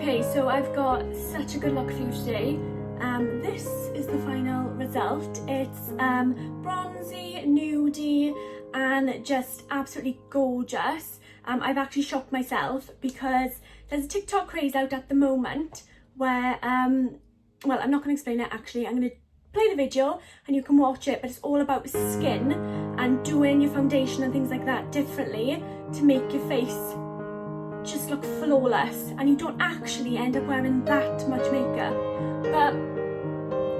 Okay, so I've got such a good look for you today. This is the final result. It's bronzy, nudie, and just absolutely gorgeous. I've actually shocked myself because there's a TikTok craze out at the moment where, well, I'm not going to explain it actually. I'm going to play the video and you can watch it, but it's all about skin and doing your foundation and things like that differently to make your face just look flawless, and you don't actually end up wearing that much makeup. But,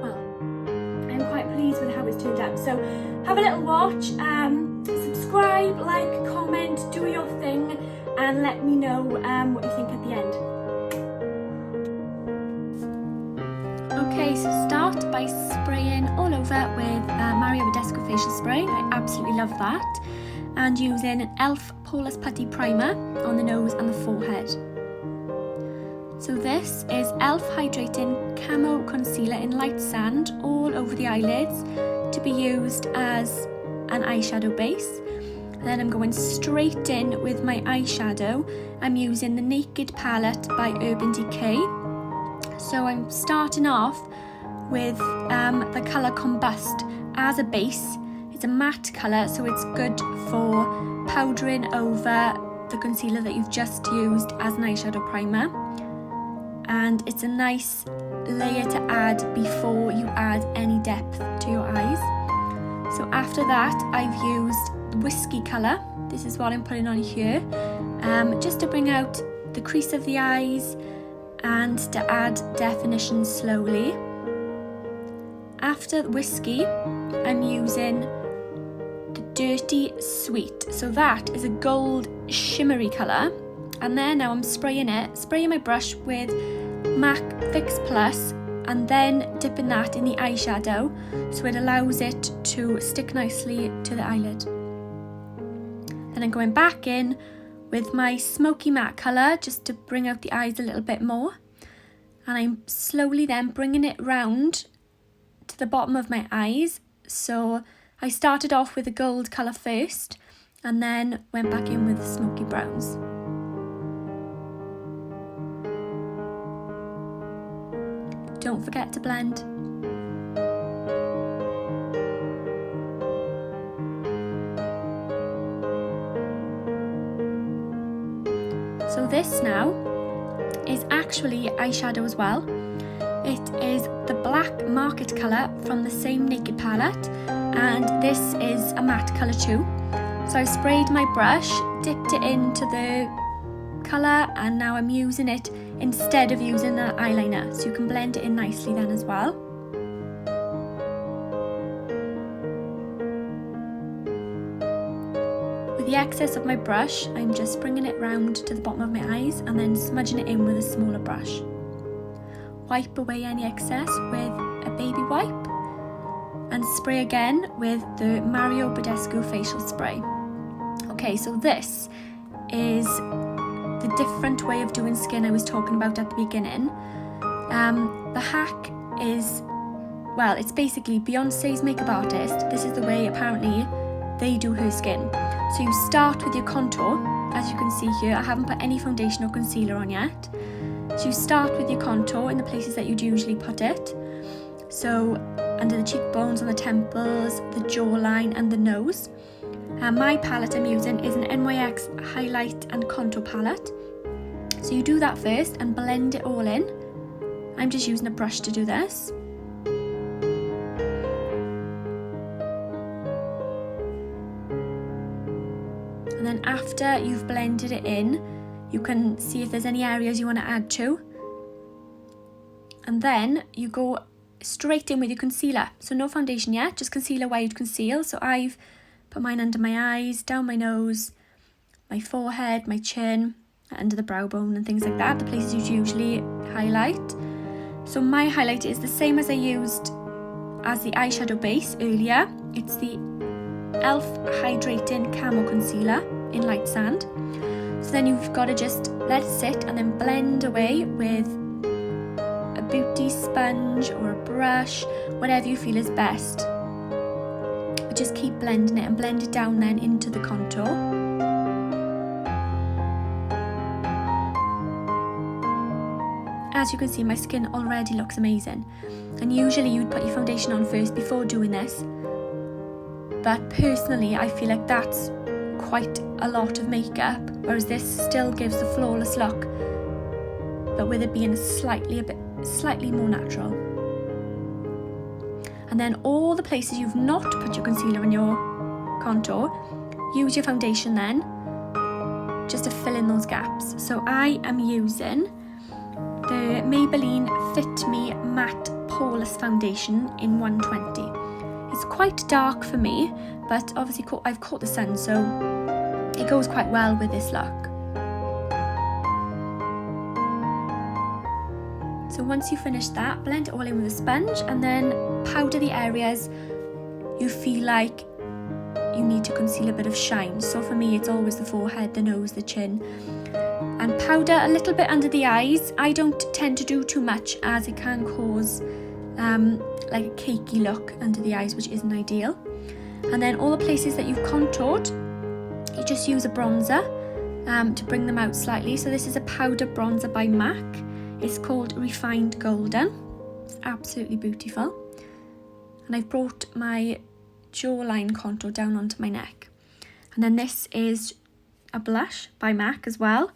well, I'm quite pleased with how it's turned out. So have a little watch, subscribe, like, comment, do your thing, and let me know what you think at the end. Okay, so start by spraying all over with Badescu facial spray. I absolutely love that. And using an e.l.f. Poreless Putty primer on the nose and the forehead. So this is e.l.f. Hydrating Camo Concealer in Light Sand all over the eyelids to be used as an eyeshadow base. And then I'm going straight in with my eyeshadow. I'm using the Naked palette by Urban Decay. So I'm starting off with the colour Combust as a base. It's a matte colour, so it's good for powdering over the concealer that you've just used as an eyeshadow primer. And it's a nice layer to add before you add any depth to your eyes. So after that, I've used the Whiskey colour. This is what I'm putting on here, just to bring out the crease of the eyes and to add definition slowly. After Whiskey, I'm using Dirty Sweet, so that is a gold shimmery colour, and then now I'm spraying my brush with MAC Fix Plus and then dipping that in the eyeshadow so it allows it to stick nicely to the eyelid. Then I'm going back in with my Smoky matte colour just to bring out the eyes a little bit more, and I'm slowly then bringing it round to the bottom of my eyes. So I started off with a gold colour first and then went back in with the smoky browns. Don't forget to blend. So this now is actually eyeshadow as well. It is the black market colour from the same Naked palette, and this is a matte colour too. So I sprayed my brush, dipped it into the colour, and now I'm using it instead of using the eyeliner, so you can blend it in nicely then as well. With the excess of my brush, I'm just bringing it round to the bottom of my eyes and then smudging it in with a smaller brush. Wipe away any excess with a baby wipe and spray again with the Badescu facial spray. Okay, so this is the different way of doing skin I was talking about at the beginning. The hack is, well, it's basically Beyonce's makeup artist. This is the way apparently they do her skin. So you start with your contour. As you can see here, I haven't put any foundation or concealer on yet. So you start with your contour in the places that you'd usually put it. So under the cheekbones, on the temples, the jawline and the nose. My palette I'm using is an NYX highlight and contour palette. So you do that first and blend it all in. I'm just using a brush to do this. And then after you've blended it in, you can see if there's any areas you want to add to. And then you go straight in with your concealer. So no foundation yet, just concealer where you'd conceal. So I've put mine under my eyes, down my nose, my forehead, my chin, under the brow bone and things like that, the places you'd usually highlight. So my highlight is the same as I used as the eyeshadow base earlier. It's the e.l.f. Hydrating Camo Concealer in Light Sand. So then you've got to just let it sit and then blend away with a beauty sponge or a brush, whatever you feel is best. But just keep blending it and blend it down then into the contour. as you can see, my skin already looks amazing. And usually you'd put your foundation on first before doing this. But personally, I feel like that's quite a lot of makeup, whereas this still gives the flawless look, but with it being slightly more natural. And then all the places you've not put your concealer in your contour, use your foundation then, just to fill in those gaps. So I am using the Maybelline Fit Me Matte Poreless Foundation in 120. It's quite dark for me, but obviously I've caught the sun, so it goes quite well with this look. So once you finish that, blend it all in with a sponge and then powder the areas you feel like you need to conceal a bit of shine. So for me, it's always the forehead, the nose, the chin. And powder a little bit under the eyes. I don't tend to do too much, as it can cause like a cakey look under the eyes, which isn't ideal. And then all the places that you've contoured, you just use a bronzer to bring them out slightly. So this is a powder bronzer by MAC. It's called Refined Golden. It's absolutely beautiful. And I've brought my jawline contour down onto my neck. And then this is a blush by MAC as well.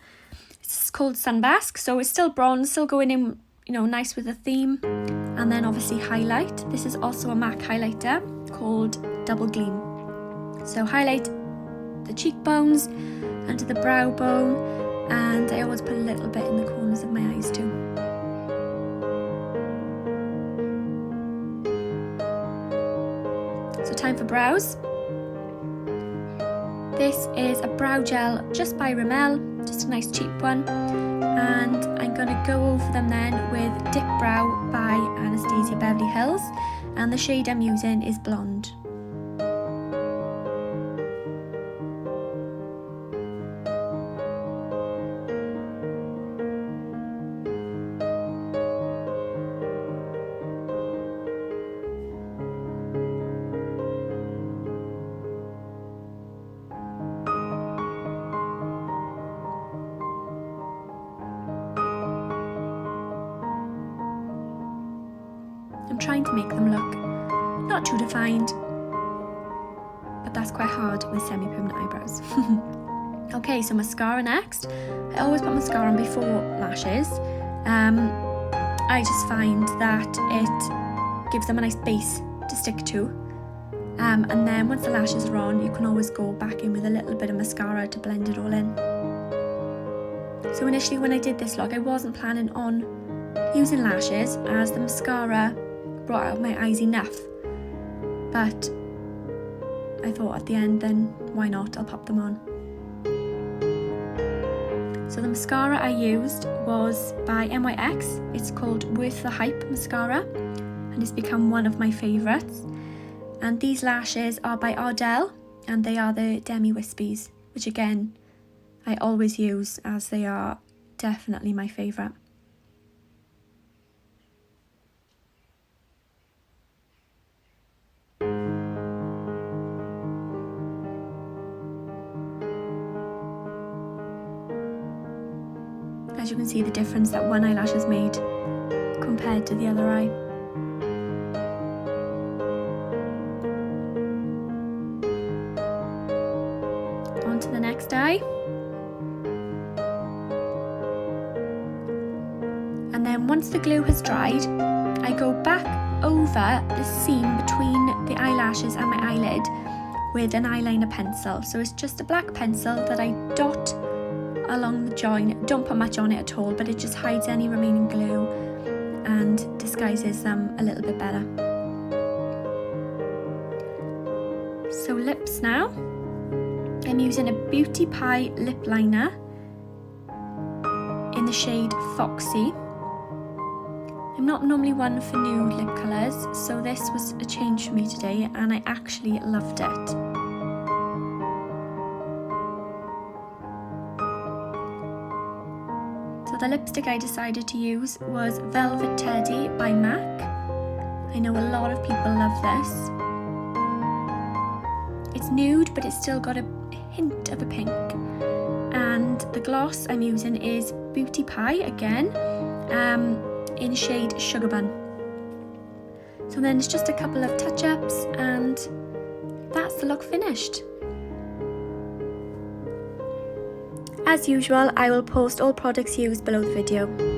It's called Sunbasque, so it's still bronze, still going in, you know, nice with the theme. And then obviously highlight. This is also a MAC highlighter called Double Gleam. So highlight the cheekbones, under the brow bone, and I always put a little bit in the corners of my eyes too. So time for brows. This is a brow gel just by Rimmel, just a nice cheap one. And I'm going to go over them then with Dipbrow by Anastasia Beverly Hills. And the shade I'm using is Blonde. I'm trying to make them look not too defined, but that's quite hard with semi-permanent eyebrows. Okay, so mascara next. I always put mascara on before lashes. I just find that it gives them a nice base to stick to. And then once the lashes are on, you can always go back in with a little bit of mascara to blend it all in. So initially when I did this look, I wasn't planning on using lashes, as the mascara brought out my eyes enough, but I thought at the end, then why not, I'll pop them on. So the mascara I used was by NYX. It's called Worth the Hype mascara, and it's become one of my favourites. And these lashes are by Ardell, and they are the Demi Wispies, which again I always use, as they are definitely my favourite. As you can see the difference that one eyelash has made compared to the other eye. On to the next eye. And then once the glue has dried, I go back over the seam between the eyelashes and my eyelid with an eyeliner pencil. So it's just a black pencil that I dot along the join. Don't put much on it at all, but it just hides any remaining glue and disguises them a little bit better. So lips now. I'm using a Beauty Pie lip liner in the shade Foxy. I'm not normally one for nude lip colours, so this was a change for me today and I actually loved it. So the lipstick I decided to use was Velvet Teddy by MAC. I know a lot of people love this. It's nude, but it's still got a hint of a pink. And the gloss I'm using is Beauty Pie again, in shade Sugar Bun. So then it's just a couple of touch-ups and that's the look finished. As usual, I will post all products used below the video.